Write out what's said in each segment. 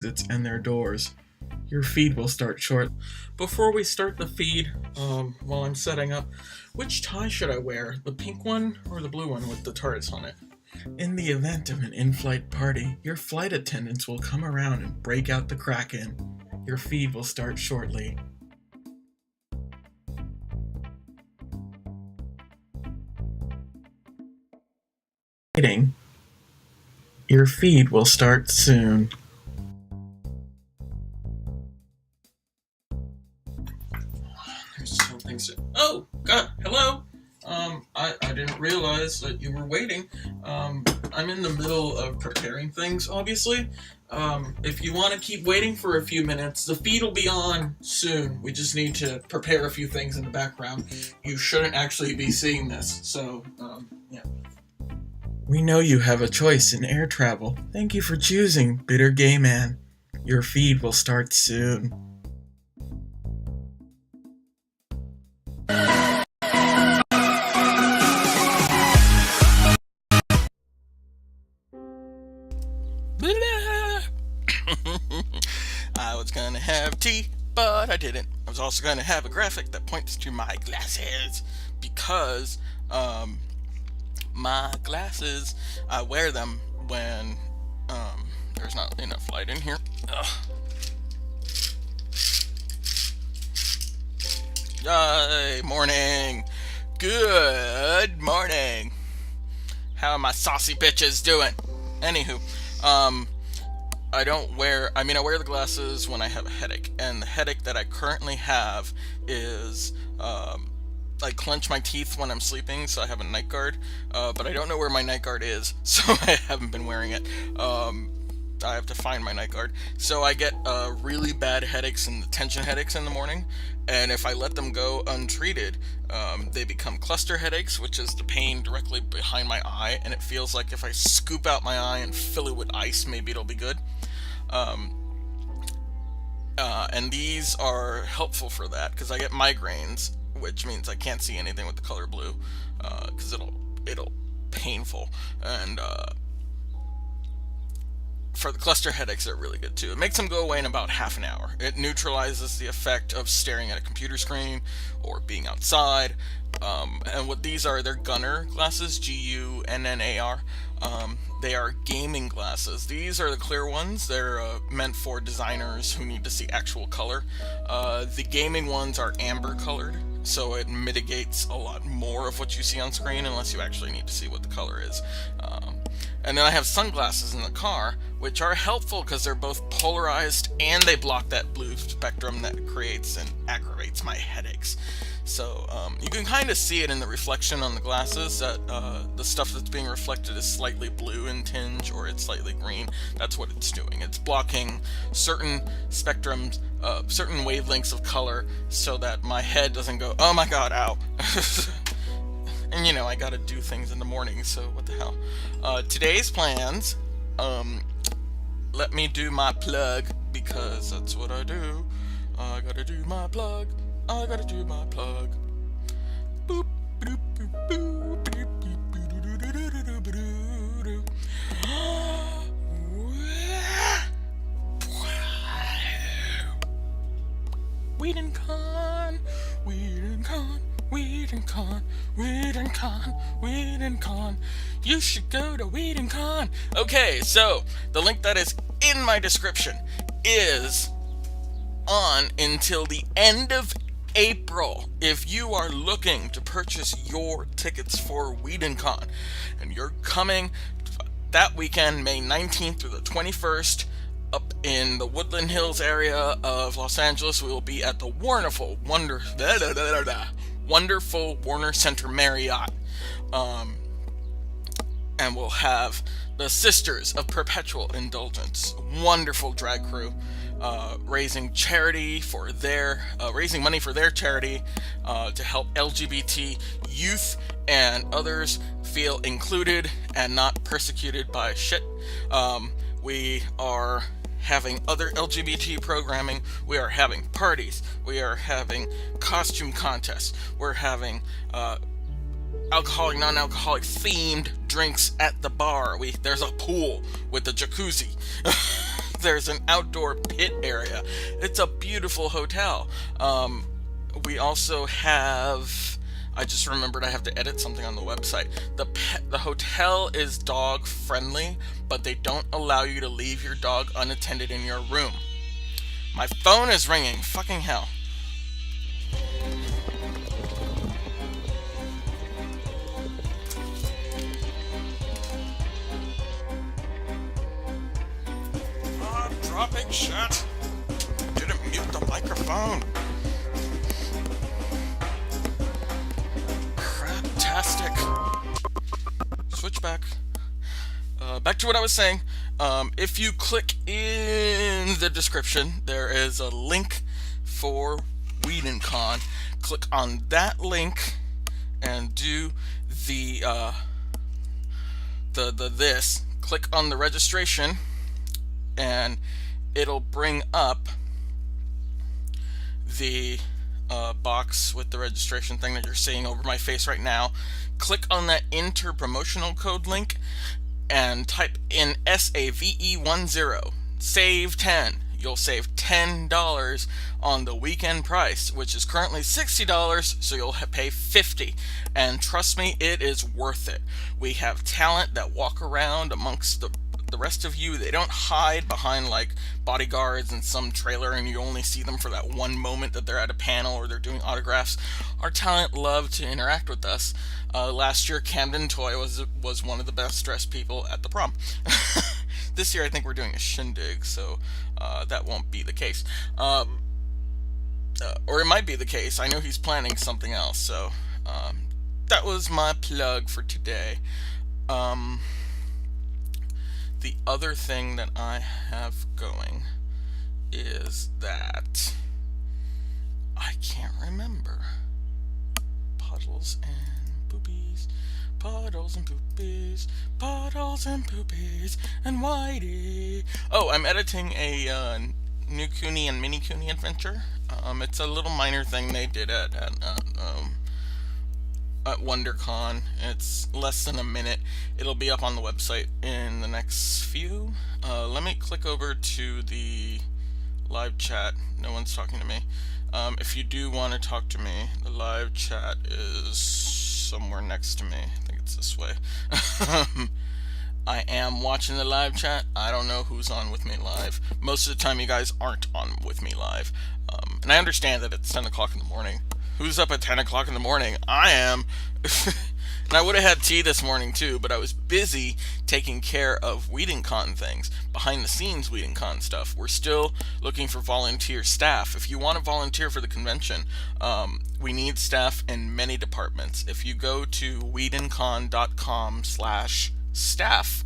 exits and their doors. Your feed will start short. Before we start the feed, while I'm setting up, which tie should I wear? The pink one or the blue one with the turrets on it? In the event of an in-flight party, your flight attendants will come around and break out the Kraken. Your feed will start shortly. Waiting. Your feed will start soon. There's something. Oh, God, hello. I didn't realize that you were waiting. I'm in the middle of preparing things, obviously. If you want to keep waiting for a few minutes, the feed will be on soon. We just need to prepare a few things in the background. You shouldn't actually be seeing this, so, yeah. We know you have a choice in air travel. Thank you for choosing Bitter Gay Man. Your feed will start soon. I was gonna have tea, but I didn't. I was also gonna have a graphic that points to my glasses because, my glasses, I wear them when, there's not enough light in here. Ugh. Yay, morning. Good morning. How are my saucy bitches doing? Anywho, I wear the glasses when I have a headache, and the headache that I currently have is, I clench my teeth when I'm sleeping, so I have a night guard, but I don't know where my night guard is, so I haven't been wearing it. I have to find my night guard. So I get really bad headaches and tension headaches in the morning, and if I let them go untreated, they become cluster headaches, which is the pain directly behind my eye, and it feels like if I scoop out my eye and fill it with ice, maybe it'll be good. And these are helpful for that, because I get migraines, which means I can't see anything with the color blue, because it'll painful, and for the cluster headaches, they're really good too. It makes them go away in about half an hour. It neutralizes the effect of staring at a computer screen or being outside. And what these are, they're Gunnar glasses, Gunnar. They are gaming glasses. These are the clear ones. They're meant for designers who need to see actual color. The gaming ones are amber colored, so it mitigates a lot more of what you see on screen unless you actually need to see what the color is. And then I have sunglasses in the car, which are helpful because they're both polarized and they block that blue spectrum that creates and aggravates my headaches. So you can kind of see it in the reflection on the glasses that the stuff that's being reflected is slightly blue in tinge or it's slightly green. That's what it's doing. It's blocking certain spectrums, certain wavelengths of color so that my head doesn't go, oh my god, ow. And I gotta do things in the morning, so what the hell. Today's plans, let me do my plug, because that's what I do. I gotta do my plug. I gotta do my plug. Boop, boop, boop, boop, boop, WeedonCon, WeedonCon, WeedonCon, WeedonCon, WeedonCon. You should go to WeedonCon. Okay, so the link that is in my description is on until the end of April. If you are looking to purchase your tickets for WeedonCon and you're coming that weekend, May 19th through the 21st, up in the Woodland Hills area of Los Angeles, we will be at the wonderful Warner Center Marriott. And we'll have the Sisters of Perpetual Indulgence, wonderful drag crew, raising money for their charity to help LGBT youth and others feel included and not persecuted by shit. We are having other LGBT programming. We are having parties. We are having costume contests. We're having alcoholic, non-alcoholic themed drinks at the bar. There's a pool with a jacuzzi. There's an outdoor pit area. It's a beautiful hotel. We also have. I just remembered I have to edit something on the website. The hotel is dog friendly, but they don't allow you to leave your dog unattended in your room. My phone is ringing. Fucking hell. Dropping shit. Didn't mute the microphone. Craptastic. Switch back. Back to what I was saying. If you click in the description, there is a link for WhedonCon. Click on that link and do the this. Click on the registration, and it'll bring up the box with the registration thing that you're seeing over my face right now. Click on that enter promotional code link and type in SAVE10. Save 10. You'll save $10 on the weekend price, which is currently $60, so you'll pay $50. And trust me, it is worth it. We have talent that walk around amongst the rest of you. They don't hide behind like bodyguards in some trailer and you only see them for that one moment that they're at a panel or they're doing autographs. Our talent love to interact with us. Last year, Camden Toy was one of the best dressed people at the prom. This year, I think we're doing a shindig, so that won't be the case. Or it might be the case. I know he's planning something else, so that was my plug for today. The other thing that I have going is that I can't remember. Puddles and boobies, puddles and poopies, puddles and poopies, and Whitey. Oh, I'm editing a new Cooney and Mini Cooney adventure. It's a little minor thing they did at WonderCon. It's less than a minute. It'll be up on the website in the next few. Let me click over to the live chat. No one's talking to me. If you do want to talk to me, the live chat is somewhere next to me. I think it's this way. I am watching the live chat. I don't know who's on with me live. Most of the time you guys aren't on with me live. And I understand that it's 10 o'clock in the morning. Who's up at 10 o'clock in the morning? I am. And I would have had tea this morning too, but I was busy taking care of WhedonCon things, behind the scenes WhedonCon stuff. We're still looking for volunteer staff. If you want to volunteer for the convention, we need staff in many departments. If you go to WhedonCon.com/staff,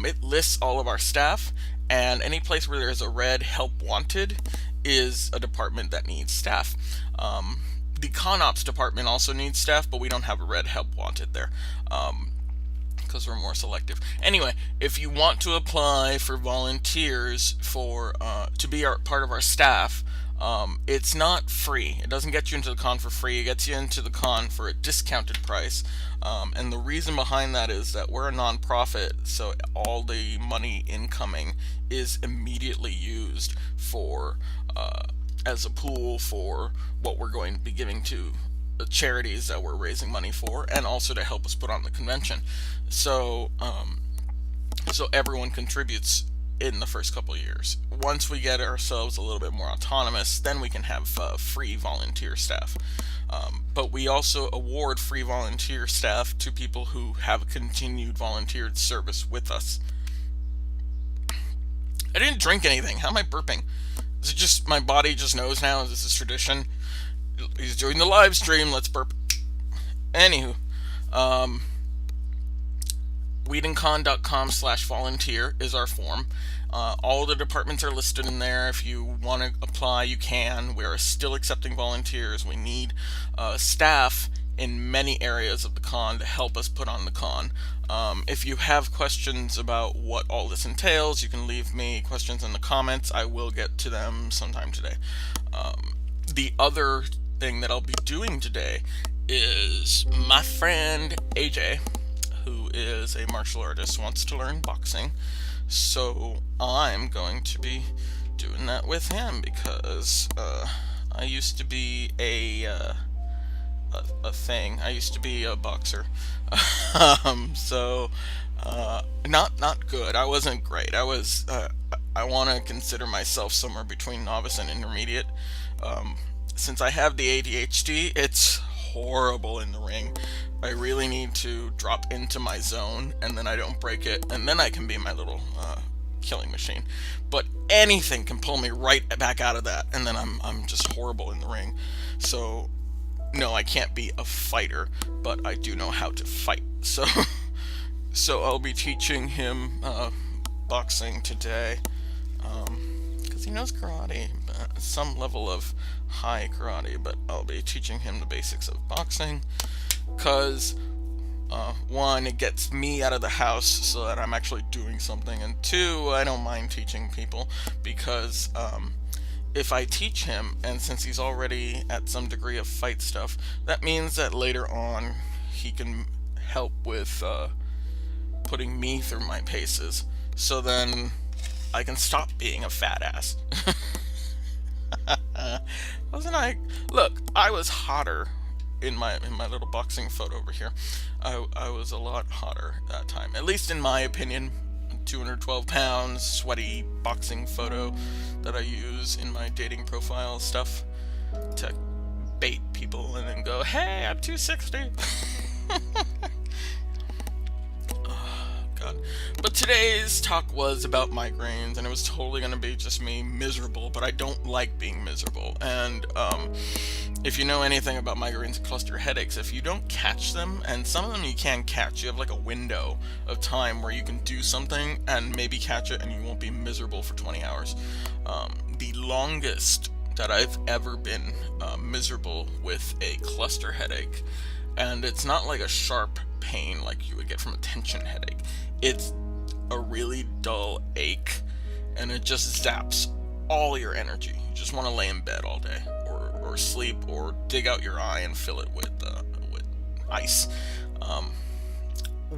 it lists all of our staff, and any place where there's a red help wanted is a department that needs staff. The ConOps department also needs staff, but we don't have a red help wanted there because we're more selective. Anyway, if you want to apply for volunteers for to be part of our staff, it's not free. It doesn't get you into the con for free. It gets you into the con for a discounted price. And the reason behind that is that we're a non-profit, so all the money incoming is immediately used for as a pool for what we're going to be giving to the charities that we're raising money for, and also to help us put on the convention. So so everyone contributes in the first couple of years. Once we get ourselves a little bit more autonomous, then we can have free volunteer staff. But we also award free volunteer staff to people who have continued volunteered service with us. I didn't drink anything. How am I burping? Is it just my body just knows now? Is this a tradition? He's doing the live stream. Let's burp. Anywho, WhedonCon.com/volunteer is our form. All the departments are listed in there. If you want to apply, you can. We are still accepting volunteers. We need staff in many areas of the con to help us put on the con. If you have questions about what all this entails, you can leave me questions in the comments. I will get to them sometime today. The other thing that I'll be doing today is my friend AJ, who is a martial artist, wants to learn boxing. So I'm going to be doing that with him because I used to be a thing. I used to be a boxer. So not good. I wasn't great. I want to consider myself somewhere between novice and intermediate. Um, since I have the ADHD, it's horrible in the ring. I really need to drop into my zone, and then I don't break it, and then I can be my little killing machine. But anything can pull me right back out of that, and then I'm just horrible in the ring. So no, I can't be a fighter, but I do know how to fight. So so I'll be teaching him boxing today, because he knows karate, some level of high karate, but I'll be teaching him the basics of boxing, because one, it gets me out of the house so that I'm actually doing something, and two, I don't mind teaching people because if I teach him, and since he's already at some degree of fight stuff, that means that later on he can help with putting me through my paces. So then I can stop being a fat ass. Wasn't I? Look, I was hotter in my little boxing photo over here. I was a lot hotter that time, at least in my opinion. 212 pounds, sweaty boxing photo that I use in my dating profile stuff to bait people and then go, hey, I'm 260. God. But today's talk was about migraines, and it was totally going to be just me miserable, but I don't like being miserable. And if you know anything about migraines and cluster headaches, if you don't catch them, and some of them you can catch, you have like a window of time where you can do something and maybe catch it and you won't be miserable for 20 hours. The longest that I've ever been miserable with a cluster headache, and it's not like a sharp pain like you would get from a tension headache. It's a really dull ache, and it just zaps all your energy. You just want to lay in bed all day, or sleep, or dig out your eye and fill it with ice.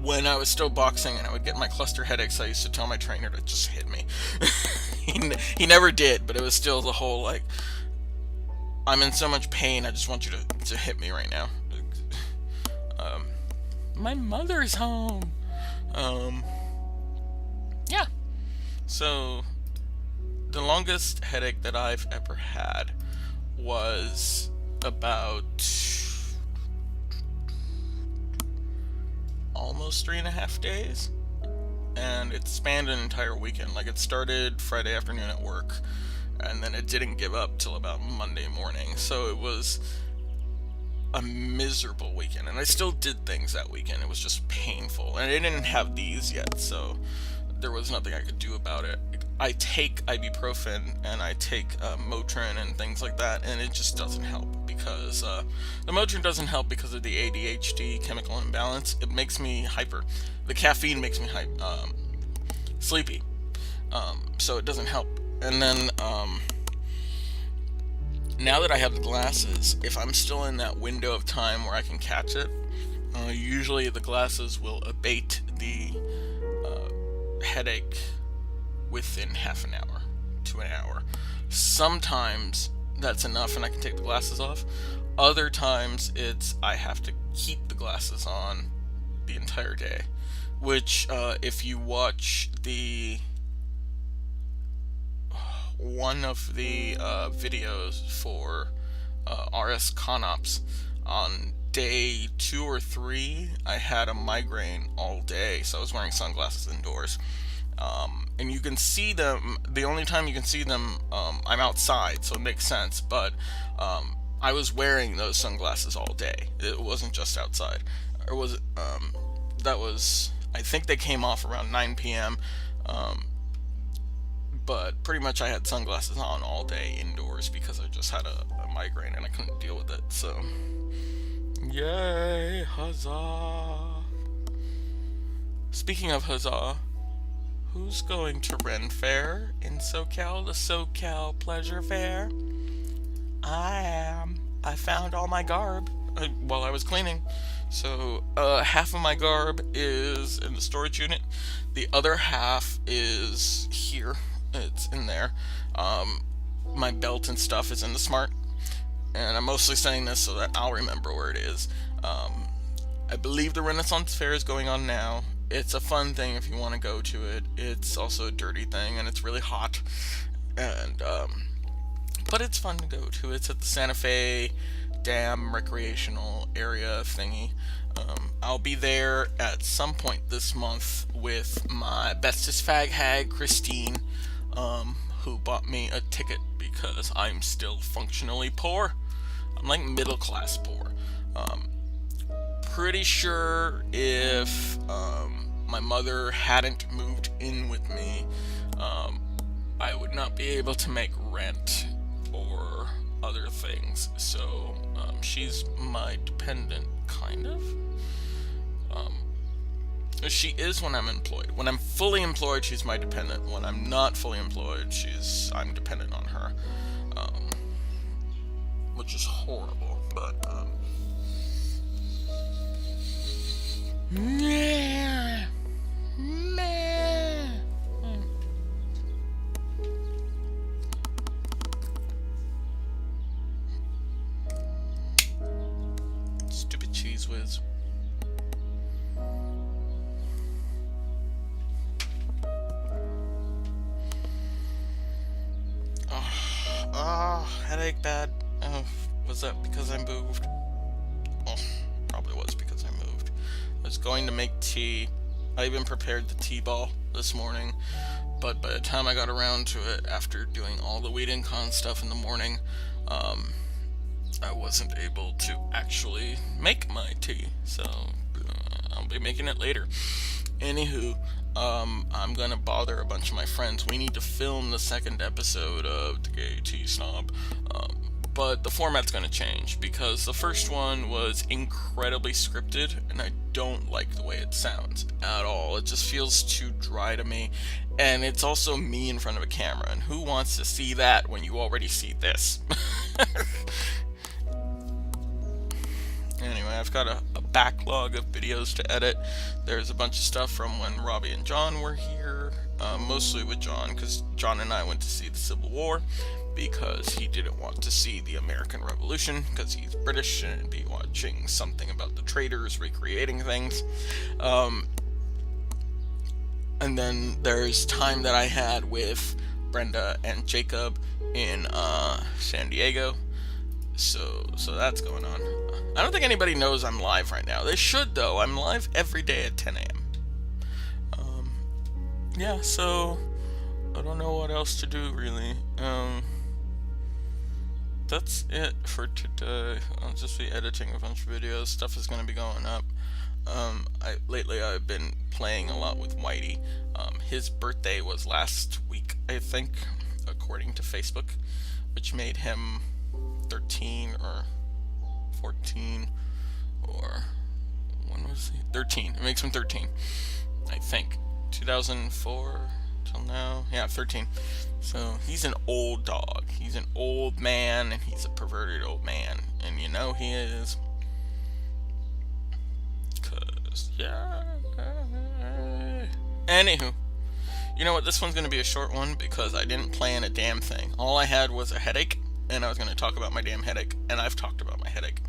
When I was still boxing and I would get my cluster headaches, I used to tell my trainer to just hit me. He never did, but it was still the whole like, I'm in so much pain, I just want you to hit me right now. My mother's home. Yeah. So, the longest headache that I've ever had was about almost 3.5 days. And it spanned an entire weekend. Like, it started Friday afternoon at work, and then it didn't give up till about Monday morning. So it was a miserable weekend, and I still did things that weekend. It was just painful, and I didn't have these yet, so there was nothing I could do about it. I take ibuprofen and I take Motrin and things like that, and it just doesn't help because the Motrin doesn't help because of the ADHD chemical imbalance. It makes me hyper. The caffeine makes me sleepy, so it doesn't help. And then now that I have the glasses, if I'm still in that window of time where I can catch it, usually the glasses will abate the headache within half an hour to an hour. Sometimes that's enough and I can take the glasses off. Other times it's I have to keep the glasses on the entire day, which if you watch one of the videos for RS ConOps, on day 2 or 3 I had a migraine all day, so I was wearing sunglasses indoors, and you can see them. The only time you can see them, I'm outside, so it makes sense, but I was wearing those sunglasses all day. It wasn't just outside. Or was it, that was, I think they came off around 9 p.m. But pretty much I had sunglasses on all day indoors because I just had a migraine and I couldn't deal with it. So, yay, huzzah! Speaking of huzzah, who's going to Ren Fair in SoCal, the SoCal Pleasure Fair? I am. I found all my garb while I was cleaning. So half of my garb is in the storage unit. The other half is here. It's in there. Um, my belt and stuff is in the smart. And I'm mostly saying this so that I'll remember where it is. I believe the Renaissance Fair is going on now. It's a fun thing if you want to go to it. It's also a dirty thing, and it's really hot. And but it's fun to go to. It's at the Santa Fe Dam recreational area thingy. I'll be there at some point this month with my bestest fag hag, Christine, who bought me a ticket because I'm still functionally poor. I'm like middle class poor. Pretty sure if my mother hadn't moved in with me, I would not be able to make rent or other things. So she's my dependent, kind of. She is when I'm employed. When I'm fully employed, she's my dependent. When I'm not fully employed, I'm dependent on her, which is horrible. But meh, meh. Stupid cheese whiz. Headache bad. Oh, was that because I moved? Oh, probably was because I moved. I was going to make tea. I even prepared the tea ball this morning, but by the time I got around to it, after doing all the weed and con stuff in the morning, I wasn't able to actually make my tea, so I'll be making it later. Anywho, I'm gonna bother a bunch of my friends. We need to film the second episode of The Gay Tea Snob, but the format's gonna change because the first one was incredibly scripted, and I don't like the way it sounds at all. It just feels too dry to me, and it's also me in front of a camera, and who wants to see that when you already see this? Anyway, I've got a backlog of videos to edit. There's a bunch of stuff from when Robbie and John were here, mostly with John, because John and I went to see the Civil War, because he didn't want to see the American Revolution, because he's British and be watching something about the traders recreating things. And then there's time that I had with Brenda and Jacob in San Diego. So that's going on. I don't think anybody knows I'm live right now. They should, though. I'm live every day at 10 a.m. Yeah, so I don't know what else to do, really. That's it for today. I'll just be editing a bunch of videos. Stuff is going to be going up. Lately I've been playing a lot with Whitey. His birthday was last week, I think, according to Facebook, which made him 13 or 14, or when was he? 13. It makes him 13, I think. 2004 till now. Yeah, 13. So he's an old dog. He's an old man, and he's a perverted old man. And you know he is. 'Cause, yeah. Anywho. You know what? This one's going to be a short one because I didn't plan a damn thing. All I had was a headache, and I was going to talk about my damn headache. And I've talked about my headache.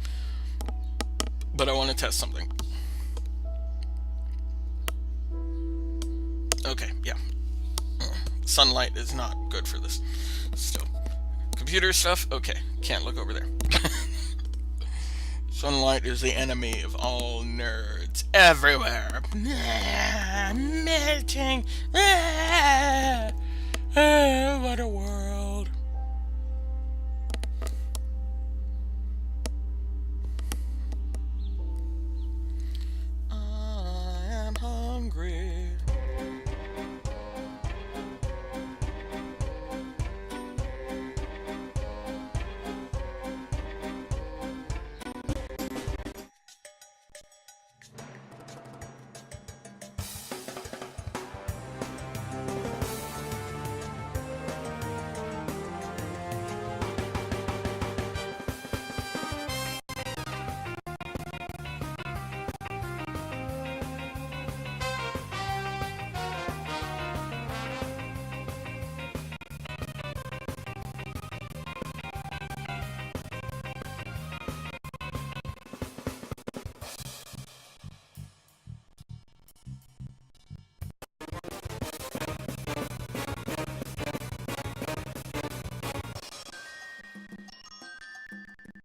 But I want to test something. Okay, yeah. Sunlight is not good for this. Still. Computer stuff? Okay, can't look over there. Sunlight is the enemy of all nerds everywhere. Melting. What a world.